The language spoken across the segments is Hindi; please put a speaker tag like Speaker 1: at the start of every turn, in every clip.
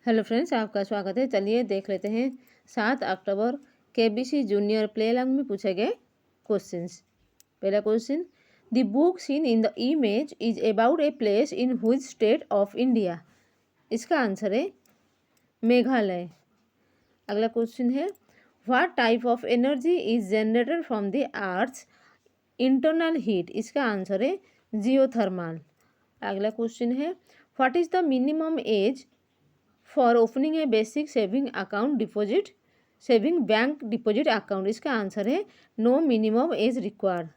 Speaker 1: हेलो फ्रेंड्स, आपका स्वागत है। चलिए देख लेते हैं 7 अक्टूबर केबीसी जूनियर प्ले अलॉन्ग में पूछे गए क्वेश्चंस। पहला question, the book seen in the image is about a place in which state of India. इसका आंसर है मेघालय। अगला क्वेश्चन है, what type of energy is generated from the earth's internal heat. इसका आंसर है जियोथर्मल। अगला क्वेश्चन है, what is the minimum age for opening a basic saving account deposit saving bank deposit account. इसका आंसर है नो मिनिमम एज रिक्वायर्ड।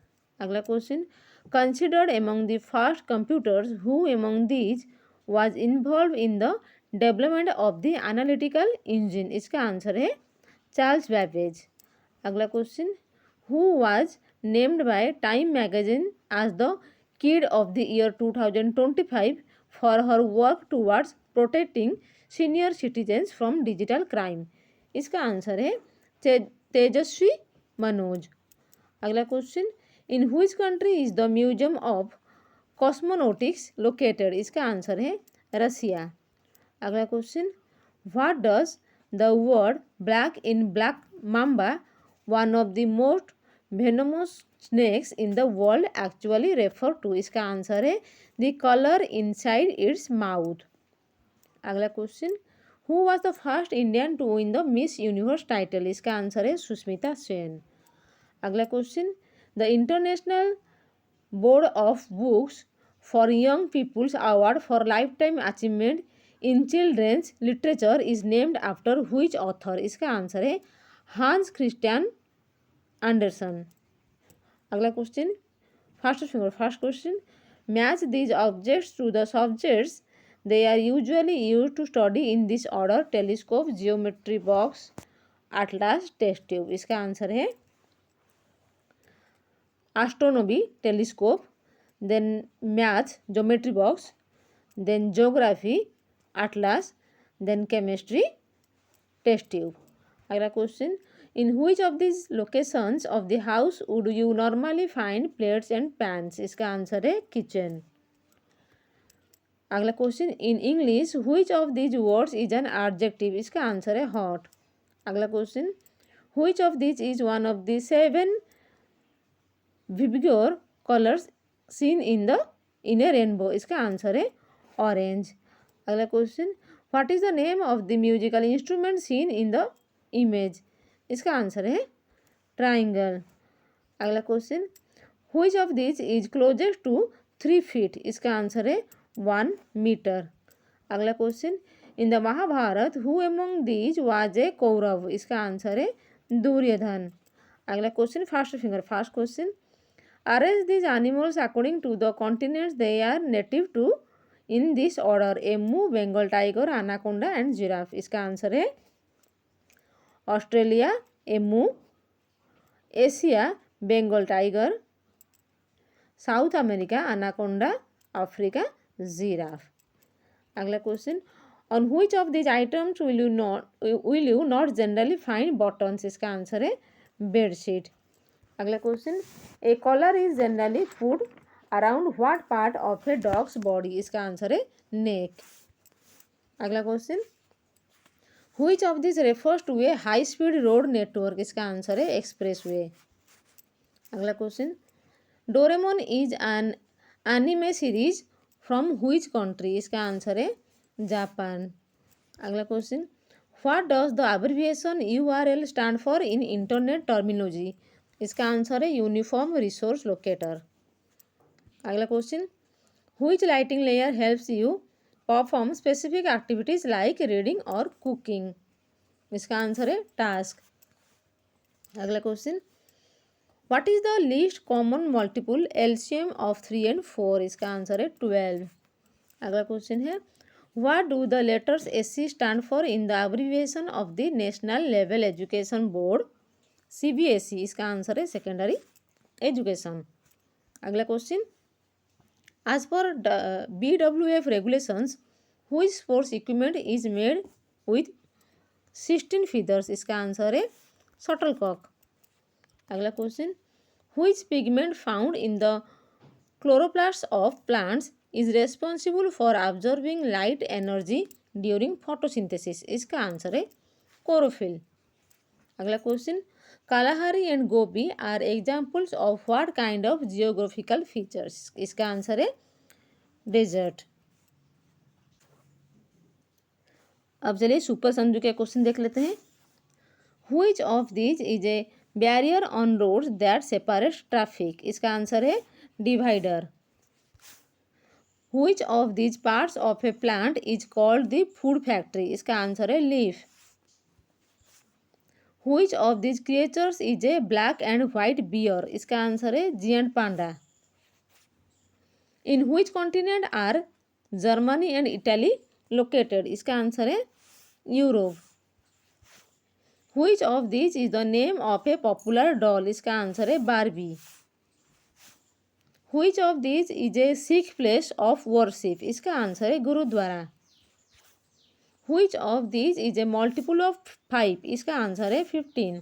Speaker 1: अगला question, considered among the first computers who among these was involve in the development of the analytical engine. इसका आंसर है चार्ल्स बैबेज। अगला question, who was named by Time magazine as the kid of the year 2025 for her work towards protecting senior citizens from digital crime. इसका आंसर है तेजस्वी मनोज। अगला question, in which country is the museum of cosmonautics located. इसका आंसर है रसिया। अगला question, what does the word black in black mamba, one of the most venomous snakes in the world, actually refer to। इसका आंसर है the colour inside its mouth. अगला question, who was the first Indian to win the Miss Universe title. इसका आंसर है सुष्मिता सेन। अगला question, the international board of books for young people's award for life time achievement in children's literature is named after which author. इसका आंसर है हांस क्रिस्टियन एंडरसन। अगला question, first question, match these objects to the subjects they are usually used to study in this order: telescope, geometry box, atlas, test tube। इसका आंसर है astronomy telescope, then math geometry box, then geography atlas, then chemistry test tube. अगला question, in which of this locations of the house would you normally find plates and pans. इसका आंसर है किचन। अगला question, in English which of these words is an adjective. इसका आंसर है हॉट। अगला question, which of these is one of the 7 विवियोर colours seen in A rainbow. इसका आंसर है ऑरेंज। अगला question, what is the name of the musical instrument seen in the image. इसका आंसर है ट्राइंगल। अगला question, which of these is closest to 3 feet. इसका आंसर है 1 मीटर। अगला question, in the Mahabharata who among these was a Kaurava. इसका आंसर है दुर्योधन। अगला question, first question, arrange these animals according to the continents they are native to in this order: emu, Bengal tiger, anaconda and giraffe. इसका आंसर है Australia emu, Asia Bengal tiger, South America anaconda, Africa giraffe. अगला question, on which of these items will you not generally find buttons. इसका आंसर है बेडशीट। अगला question, a collar is generally put around what part of a dog's body. इसका आंसर है नेक। अगला question, which of this refers to a high speed road network. इसका आंसर है एक्सप्रेसवे। अगला question, Doraemon is an anime series from which country. इसका आंसर है जापान। अगला question, what does the abbreviation URL stand for in internet terminology. इसका आंसर है यूनिफॉर्म रिसोर्स लोकेटर। अगला question, which lighting layer helps you perform specific activities like reading और कुकिंग। इसका आंसर है टास्क। अगला question, what is the least common multiple LCM of 3 and 4। इसका आंसर है 12। अगला क्वेश्चन है, what do the letters SC stand for in the abbreviation of the national level education board CBSE। इसका आंसर है सेकेंडरी एजुकेशन। अगला question, as per BWF regulations which sports equipment is made with 16 feathers. इसका आंसर है शटलकॉक। अगला question, which pigment found in the chloroplast of plants is responsible for absorbing light energy during photosynthesis, इसका आंसर है क्लोरोफिल। अगला question, Kalahari and Gobi are examples of what kind of geographical features, इसका आंसर है डेजर्ट। अब चलिए सुपर संजू के क्वेश्चन देख लेते हैं। Which of these is a barrier on roads that separates traffic, इसका आंसर है divider. Which of these parts of a plant is called the food factory, इसका आंसर है leaf. Which of these creatures is a black and white bear, इसका आंसर है giant panda. In which continent are Germany and Italy located, इसका आंसर है Europe. Which of this is the name of a popular doll, इसका आंसर है Barbie. Which of this is a Sikh place of worship, इसका आंसर है gurudwara. Which of this is a multiple of 5, इसका आंसर है 15।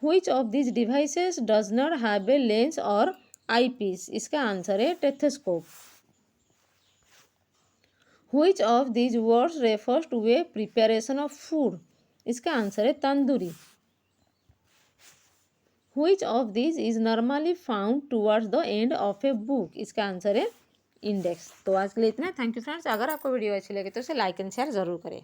Speaker 1: Which of this devices does not have a lens or eye piece, इसका आंसर है stethoscope. Which of this words refers to a preparation of food, इसका आंसर है tandoori. Which of this is normally found towards the end of a book, इसका आंसर है इंडेक्स। तो आज के लिए इतना, थैंक यू फ्रेंड्स। अगर आपको वीडियो अच्छी लगे तो इसे लाइक एंड शेयर जरूर करें।